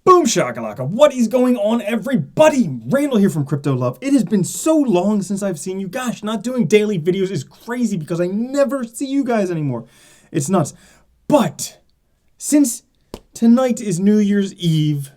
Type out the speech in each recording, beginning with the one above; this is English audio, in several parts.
Boom shakalaka, what is going on, everybody? Randall here from Crypto Love. It has been so long since I've seen you. Gosh, not doing daily videos is crazy because I never see you guys anymore. It's nuts. But since tonight is New Year's Eve,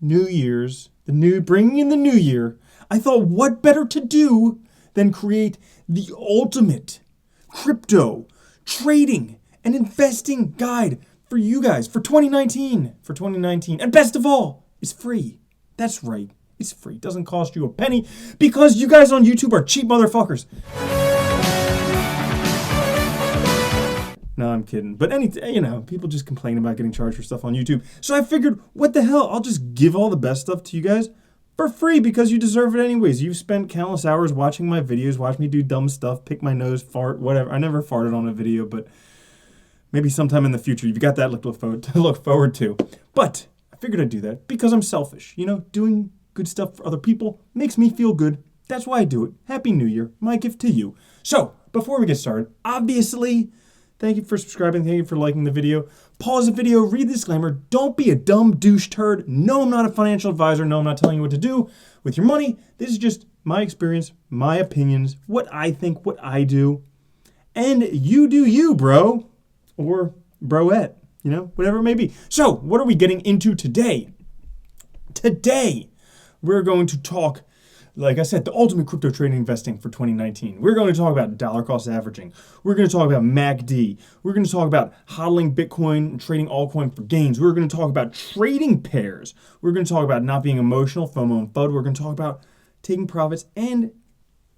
bringing in the new year, I thought what better to do than create the ultimate crypto trading and investing guide for you guys for 2019. And best of all, it's free. That's right. It's free. It doesn't cost you a penny because you guys on YouTube are cheap motherfuckers. No, I'm kidding. But people just complain about getting charged for stuff on YouTube. So I figured, what the hell? I'll just give all the best stuff to you guys for free because you deserve it anyways. You've spent countless hours watching my videos, watch me do dumb stuff, pick my nose, fart, whatever. I never farted on a video, but maybe sometime in the future, you've got that to look forward to. But I figured I'd do that because I'm selfish. Doing good stuff for other people makes me feel good. That's why I do it. Happy New Year. My gift to you. So, before we get started, obviously, thank you for subscribing. Thank you for liking the video. Pause the video. Read the disclaimer. Don't be a dumb douche turd. No, I'm not a financial advisor. No, I'm not telling you what to do with your money. This is just my experience, my opinions, what I think, what I do. And you do you, bro. Or broette, whatever it may be. So, what are we getting into today? Today, we're going to talk, like I said, the ultimate crypto trading investing for 2019. We're going to talk about dollar cost averaging. We're going to talk about MACD. We're going to talk about hodling Bitcoin and trading altcoin for gains. We're going to talk about trading pairs. We're going to talk about not being emotional, FOMO and FUD. We're going to talk about taking profits and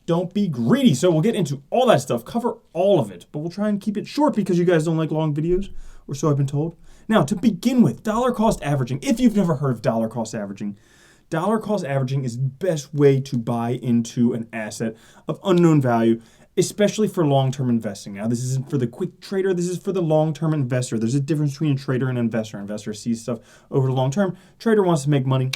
don't be greedy. So we'll get into all that stuff, cover all of it, but we'll try and keep it short because you guys don't like long videos, or so I've been told. Now, to begin with, dollar cost averaging. If you've never heard of dollar cost averaging is the best way to buy into an asset of unknown value, especially for long-term investing. Now, this isn't for the quick trader. This is for the long-term investor. There's a difference between a trader and an investor. Investor sees stuff over the long term. Trader wants to make money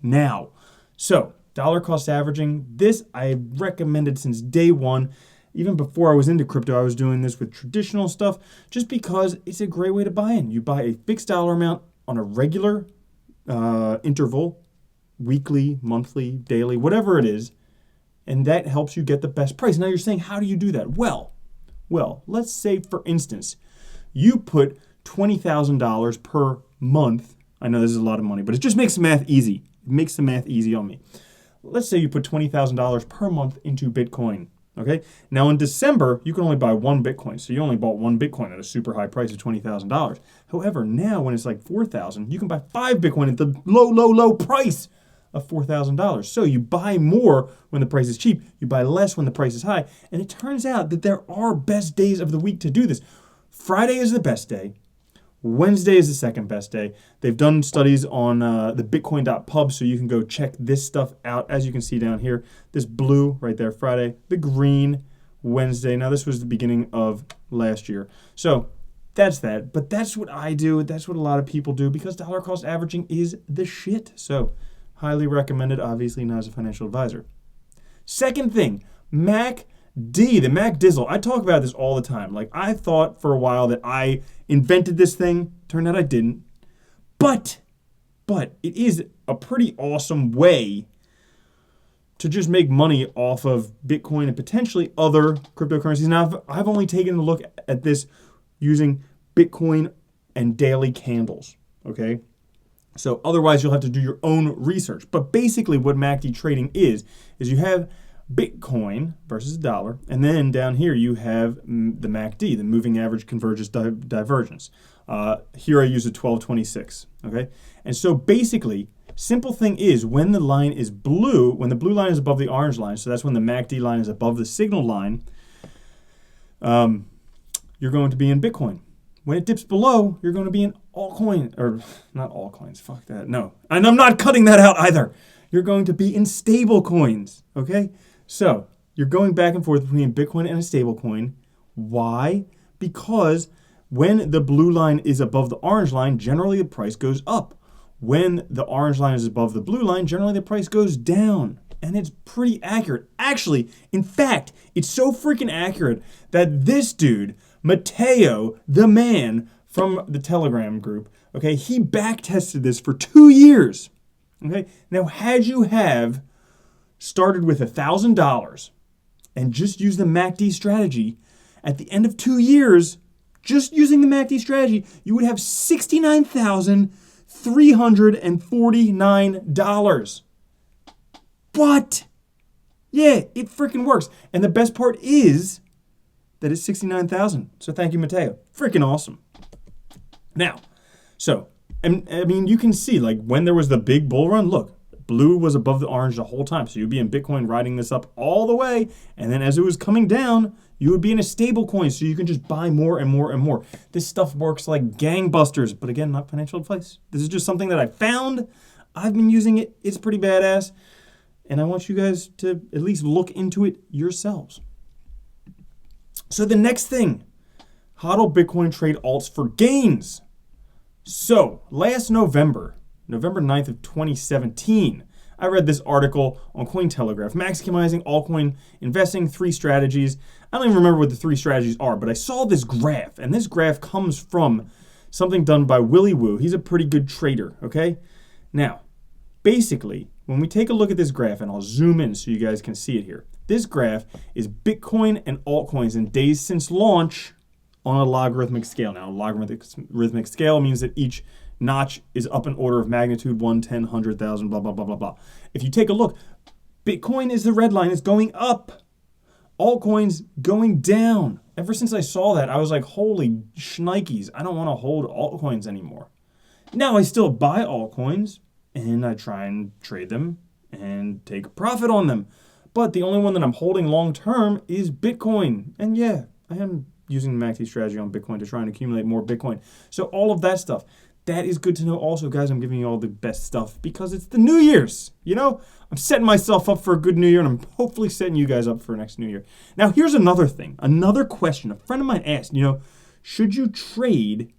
now. So, dollar cost averaging, this I recommended since day one. Even before I was into crypto, I was doing this with traditional stuff just because it's a great way to buy in. You buy a fixed dollar amount on a regular interval, weekly, monthly, daily, whatever it is, and that helps you get the best price. Now you're saying, how do you do that? Well, let's say, for instance, you put $20,000 per month. I know this is a lot of money, but it just makes the math easy. It makes the math easy on me. Let's say you put $20,000 per month into Bitcoin, okay? Now in December, you can only buy one Bitcoin. So you only bought one Bitcoin at a super high price of $20,000. However, now when it's like $4,000, you can buy 5 Bitcoin at the low price of $4,000. So you buy more when the price is cheap. You buy less when the price is high. And it turns out that there are best days of the week to do this. Friday is the best day. Wednesday is the second best day. They've done studies on the bitcoin.pub, so you can go check this stuff out. As you can see down here, this blue right there, Friday, the green, Wednesday. Now, this was the beginning of last year. So that's that. But that's what I do. That's what a lot of people do because dollar cost averaging is the shit. So highly recommended, obviously not as a financial advisor. Second thing, MACD, the MACD. I talk about this all the time. Like, I thought for a while that I invented this thing. Turned out I didn't. But it is a pretty awesome way to just make money off of Bitcoin and potentially other cryptocurrencies. Now, I've only taken a look at this using Bitcoin and daily candles, okay? So otherwise, you'll have to do your own research. But basically what MACD trading is you have Bitcoin versus a dollar, and then down here you have the MACD, the moving average convergence divergence. Here I use a 1226, okay? And so basically, simple thing is when the line is blue, when the blue line is above the orange line, so that's when the MACD line is above the signal line, you're going to be in Bitcoin. When it dips below, you're going to be in altcoin, or not altcoins, fuck that, no. And I'm not cutting that out either. You're going to be in stable coins, okay? So you're going back and forth between Bitcoin and a stable coin. Why? Because when the blue line is above the orange line, generally the price goes up. When the orange line is above the blue line, generally the price goes down. And it's pretty accurate. Actually, in fact, it's so freaking accurate that this dude, Mateo, the man from the Telegram group, Okay, he back tested this for 2 years. Okay, now had you have started with $1,000 and just used the MACD strategy, at the end of 2 years, just using the MACD strategy, you would have $69,349. But, yeah, it freaking works. And the best part is that it's $69,000. So thank you, Mateo. Freaking awesome. Now, so, and I mean, you can see, like, when there was the big bull run, look, blue was above the orange the whole time. So you'd be in Bitcoin riding this up all the way. And then as it was coming down, you would be in a stable coin. So you can just buy more and more and more. This stuff works like gangbusters. But again, not financial advice. This is just something that I found. I've been using it. It's pretty badass. And I want you guys to at least look into it yourselves. So the next thing, HODL Bitcoin trade alts for gains. So last November 9th of 2017, I read this article on Cointelegraph, maximizing altcoin investing, 3 strategies. I don't even remember what the 3 strategies are, but I saw this graph, and this graph comes from something done by Willy Woo. He's a pretty good trader, okay? Now, basically, when we take a look at this graph, and I'll zoom in so you guys can see it here, this graph is Bitcoin and altcoins in days since launch on a logarithmic scale. Now, a logarithmic scale means that each notch is up an order of magnitude, 1, 10, 100,000, blah, blah, blah, blah, blah. If you take a look, Bitcoin is the red line, it's going up. Altcoins going down. Ever since I saw that, I was like, holy shnikes, I don't want to hold altcoins anymore. Now I still buy altcoins, and I try and trade them and take a profit on them. But the only one that I'm holding long term is Bitcoin. And yeah, I am using the MACD strategy on Bitcoin to try and accumulate more Bitcoin. So all of that stuff, that is good to know also, guys. I'm giving you all the best stuff because it's the New Year's, you know? I'm setting myself up for a good New Year, and I'm hopefully setting you guys up for next New Year. Now, here's another thing, another question. A friend of mine asked, you know, should you trade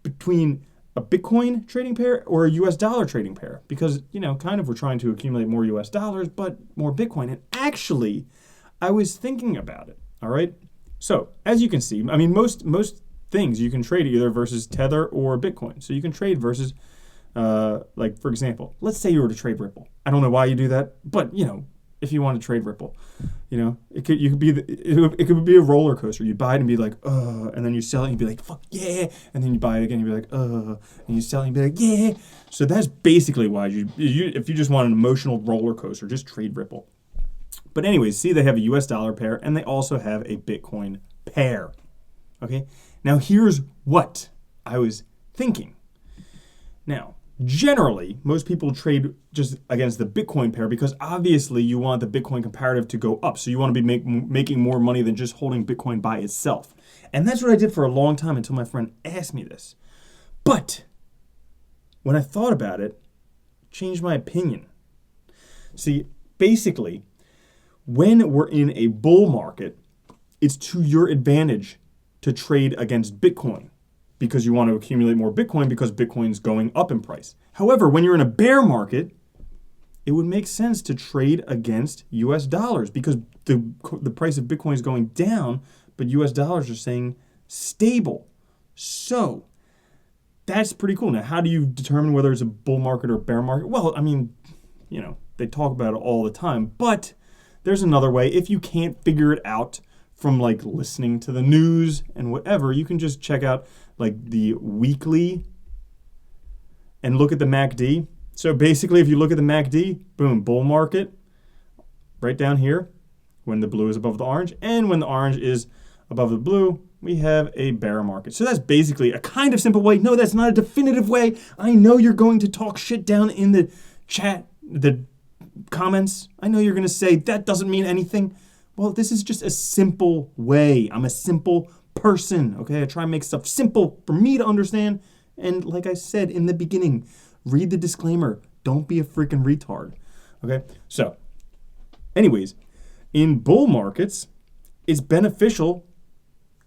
between a Bitcoin trading pair or a US dollar trading pair? Because, you know, kind of we're trying to accumulate more US dollars, but more Bitcoin. And actually, I was thinking about it, all right? So, as you can see, I mean, most things you can trade either versus Tether or Bitcoin. So you can trade versus, like, for example, let's say you were to trade Ripple. I don't know why you do that, but, you know, if you want to trade Ripple, you know, it could be a roller coaster. You buy it and be like, and then you sell it and you'd be like, fuck yeah, and then you buy it again and you'd be like, and you sell it and you'd be like, yeah. So that's basically why if you just want an emotional roller coaster, just trade Ripple. But anyways, see, they have a US dollar pair and they also have a Bitcoin pair. Okay, now here's what I was thinking. Now, generally, most people trade just against the Bitcoin pair because obviously you want the Bitcoin comparative to go up. So you want to be making more money than just holding Bitcoin by itself. And that's what I did for a long time until my friend asked me this. But when I thought about it, changed my opinion. See, basically, when we're in a bull market, it's to your advantage to trade against Bitcoin because you want to accumulate more Bitcoin because Bitcoin's going up in price. However, when you're in a bear market, it would make sense to trade against US dollars because the price of Bitcoin is going down, but US dollars are staying stable. So that's pretty cool. Now, how do you determine whether it's a bull market or bear market? Well, I mean, you know, they talk about it all the time, but there's another way. If you can't figure it out from like listening to the news and whatever, you can just check out like the weekly and look at the MACD. So basically, if you look at the MACD, boom, bull market, right down here, when the blue is above the orange, and when the orange is above the blue, we have a bear market. So that's basically a kind of simple way. No, that's not a definitive way. I know you're going to talk shit down in the chat, the comments. I know you're going to say that doesn't mean anything. Well, this is just a simple way. I'm a simple person, okay? I try and make stuff simple for me to understand. And like I said in the beginning, read the disclaimer. Don't be a freaking retard, okay? So, anyways, in bull markets, it's beneficial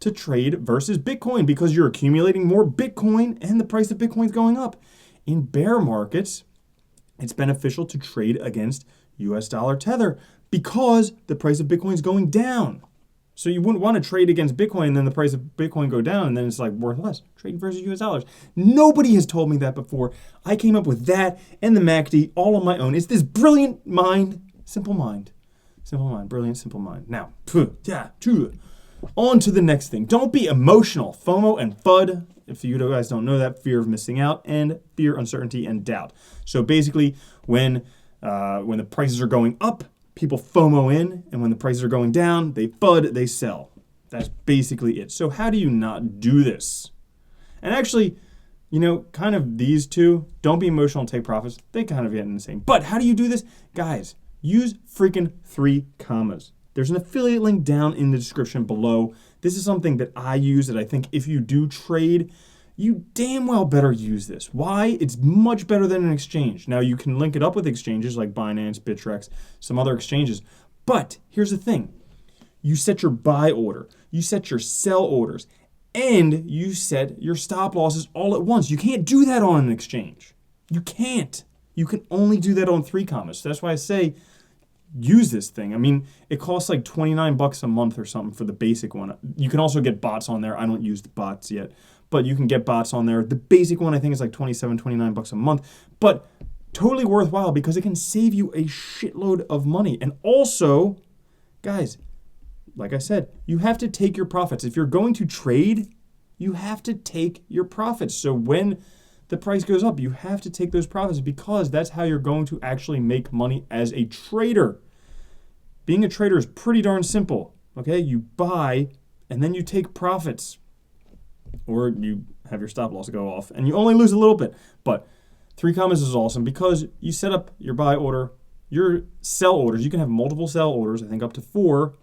to trade versus Bitcoin because you're accumulating more Bitcoin and the price of Bitcoin is going up. In bear markets, it's beneficial to trade against US dollar Tether because the price of Bitcoin is going down. So you wouldn't want to trade against Bitcoin and then the price of Bitcoin go down and then it's like worth less. Trade versus US dollars. Nobody has told me that before. I came up with that and the MACD all on my own. It's this brilliant mind, simple mind. Simple mind, brilliant, simple mind. Now, on to the next thing. Don't be emotional. FOMO and FUD, if you guys don't know that, fear of missing out, and fear, uncertainty, and doubt. So basically, when the prices are going up, people FOMO in, and when the prices are going down, they FUD, they sell. That's basically it. So how do you not do this? And actually, kind of these two, don't be emotional and take profits, they kind of get in the same. But how do you do this? Guys, use freaking 3 commas. There's an affiliate link down in the description below. This is something that I use that I think if you do trade, you damn well better use this. Why? It's much better than an exchange. Now, you can link it up with exchanges like Binance, Bittrex, some other exchanges. But here's the thing. You set your buy order. You set your sell orders. And you set your stop losses all at once. You can't do that on an exchange. You can't. You can only do that on 3 commas. So that's why I say use this thing. I mean, it costs like $29 a month or something for the basic one. You can also get bots on there. I don't use the bots yet, but you can get bots on there. The basic one I think is like $27, $29 a month, but totally worthwhile because it can save you a shitload of money. And also, guys, like I said, you have to take your profits. If you're going to trade, you have to take your profits. So when the price goes up, you have to take those profits because that's how you're going to actually make money as a trader. Being a trader is pretty darn simple, okay? You buy and then you take profits, or you have your stop loss go off and you only lose a little bit. But 3 commas is awesome because you set up your buy order, your sell orders. You can have multiple sell orders, I think up to 4.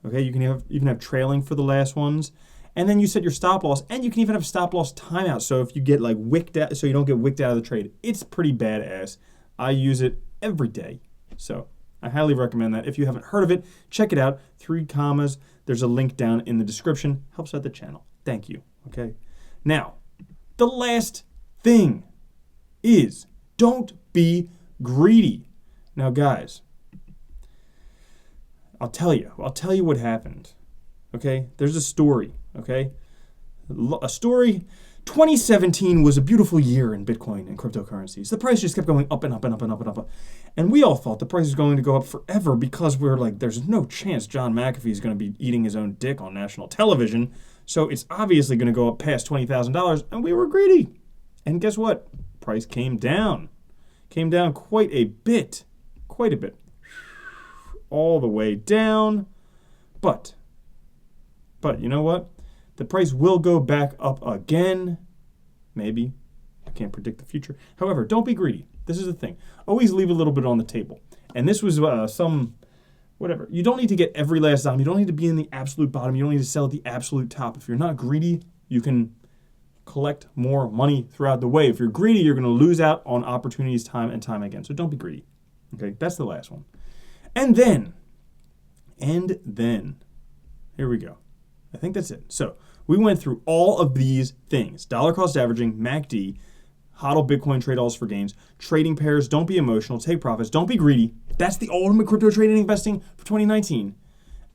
Okay, you can even have trailing for the last ones. And then you set your stop loss, and you can even have stop loss timeout. So if you get like wicked out, so you don't get wicked out of the trade, it's pretty badass. I use it every day. So I highly recommend that. If you haven't heard of it, check it out. 3 commas. There's a link down in the description. Helps out the channel. Thank you. Okay. Now, the last thing is don't be greedy. Now, guys, I'll tell you what happened. Okay. There's a story. Okay, a story. 2017 was a beautiful year in Bitcoin and cryptocurrencies. The price just kept going up and up and up and up and up. And we all thought the price was going to go up forever because we're like, there's no chance John McAfee is going to be eating his own dick on national television. So it's obviously going to go up past $20,000. And we were greedy. And guess what? Price came down. Came down quite a bit. All the way down. But you know what? The price will go back up again. Maybe. I can't predict the future. However, don't be greedy. This is the thing. Always leave a little bit on the table. And this was whatever. You don't need to get every last dime. You don't need to be in the absolute bottom. You don't need to sell at the absolute top. If you're not greedy, you can collect more money throughout the way. If you're greedy, you're going to lose out on opportunities time and time again. So don't be greedy. Okay, that's the last one. And then, here we go. I think that's it. So we went through all of these things. Dollar cost averaging, MACD, HODL Bitcoin trade-alls for gains, trading pairs, don't be emotional, take profits, don't be greedy. That's the ultimate crypto trading investing for 2019.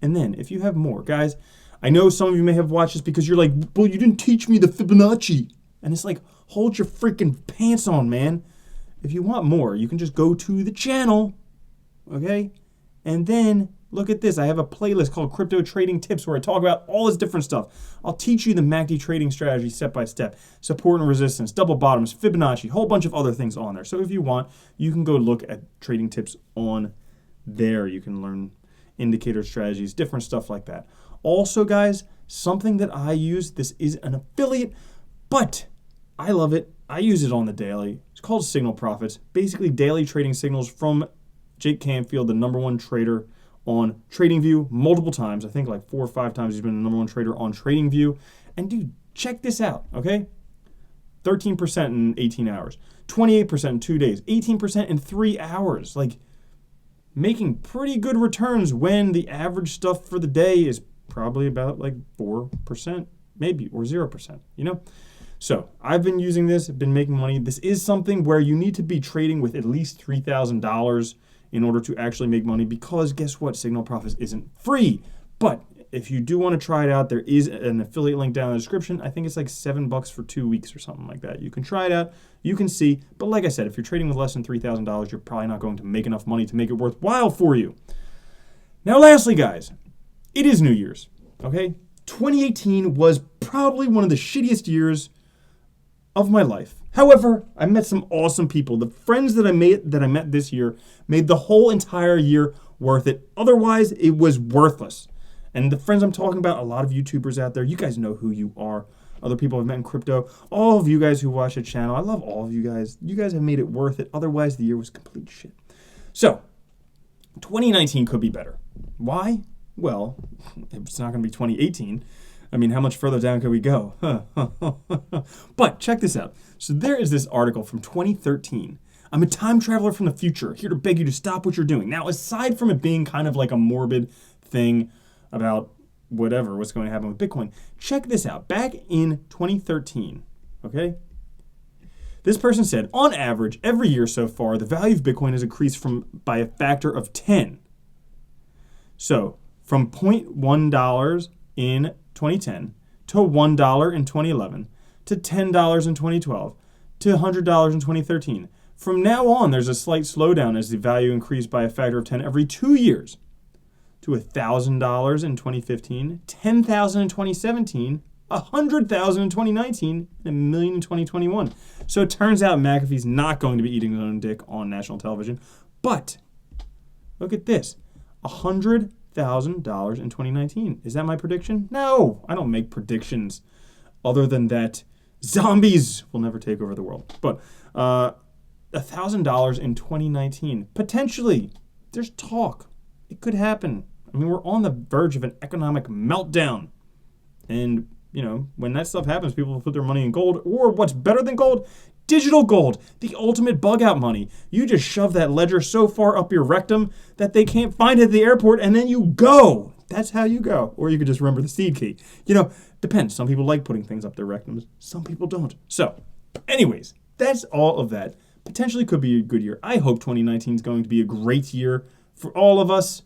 And then if you have more, guys, I know some of you may have watched this because you're like, well, you didn't teach me the Fibonacci. And it's like, hold your freaking pants on, man. If you want more, you can just go to the channel, okay? And then look at this. I have a playlist called Crypto Trading Tips where I talk about all this different stuff. I'll teach you the MACD trading strategy step by step, support and resistance, double bottoms, Fibonacci, whole bunch of other things on there. So if you want, you can go look at trading tips on there. You can learn indicator strategies, different stuff like that. Also, guys, something that I use, this is an affiliate, but I love it. I use it on the daily. It's called Signal Profits. Basically, daily trading signals from Jake Canfield, the -- trader on TradingView multiple times. I think like 4 or 5 times he's been the #1 trader on TradingView. And dude, check this out, okay? 13% in 18 hours, 28% in 2 days, 18% in 3 hours. Like making pretty good returns when the average stuff for the day is probably about like 4%, maybe, or 0%, you know? So I've been using this, been making money. This is something where you need to be trading with at least $3,000 in order to actually make money because guess what? Signal Profits isn't free. But if you do want to try it out, there is an affiliate link down in the description. I think it's like $7 for 2 weeks or something like that. You can try it out. You can see. But like I said, if you're trading with less than $3,000, you're probably not going to make enough money to make it worthwhile for you. Now, lastly, guys, it is New Year's, okay? 2018 was probably one of the shittiest years of my life. However, I met some awesome people. The friends that I met this year made the whole entire year worth it. Otherwise, it was worthless. And the friends I'm talking about, a lot of YouTubers out there, you guys know who you are. Other people I've met in crypto, all of you guys who watch the channel, I love all of you guys. You guys have made it worth it. Otherwise, the year was complete shit. So, 2019 could be better. Why? Well, it's not going to be 2018. I mean, how much further down could we go? But check this out. So there is this article from 2013. I'm a time traveler from the future, here to beg you to stop what you're doing. Now, aside from it being kind of like a morbid thing about what's going to happen with Bitcoin, check this out. Back in 2013, okay? This person said, on average, every year so far, the value of Bitcoin has increased by a factor of 10. So, from $0.1 in 2010 to $1 in 2011 to $10 in 2012 to $100 in 2013. From now on, there's a slight slowdown as the value increased by a factor of 10 every 2 years to $1,000 in 2015, $10,000 in 2017, $100,000 in 2019, and $1 million in 2021. So it turns out McAfee's not going to be eating his own dick on national television. But look at this, $100,000 in 2019. Is that my prediction? No, I don't make predictions other than that zombies will never take over the world. But $1,000 in 2019. Potentially, there's talk. It could happen. I mean, we're on the verge of an economic meltdown. And, you know, when that stuff happens, people will put their money in gold. Or what's better than gold? Digital gold. The ultimate bug out money. You just shove that ledger so far up your rectum that they can't find it at the airport, and then you go. That's how you go. Or you could just remember the seed key. You know, depends. Some people like putting things up their rectums. Some people don't. So, anyways, that's all of that. Potentially could be a good year. I hope 2019 is going to be a great year for all of us.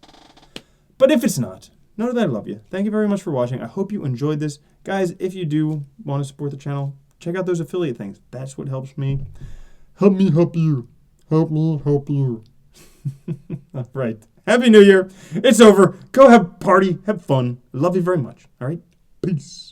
But if it's not, know that I love you. Thank you very much for watching. I hope you enjoyed this. Guys, if you do want to support the channel, check out those affiliate things. That's what helps me. Help me help you. Help me help you. All right. Happy New Year. It's over. Go have a party. Have fun. Love you very much. All right. Peace.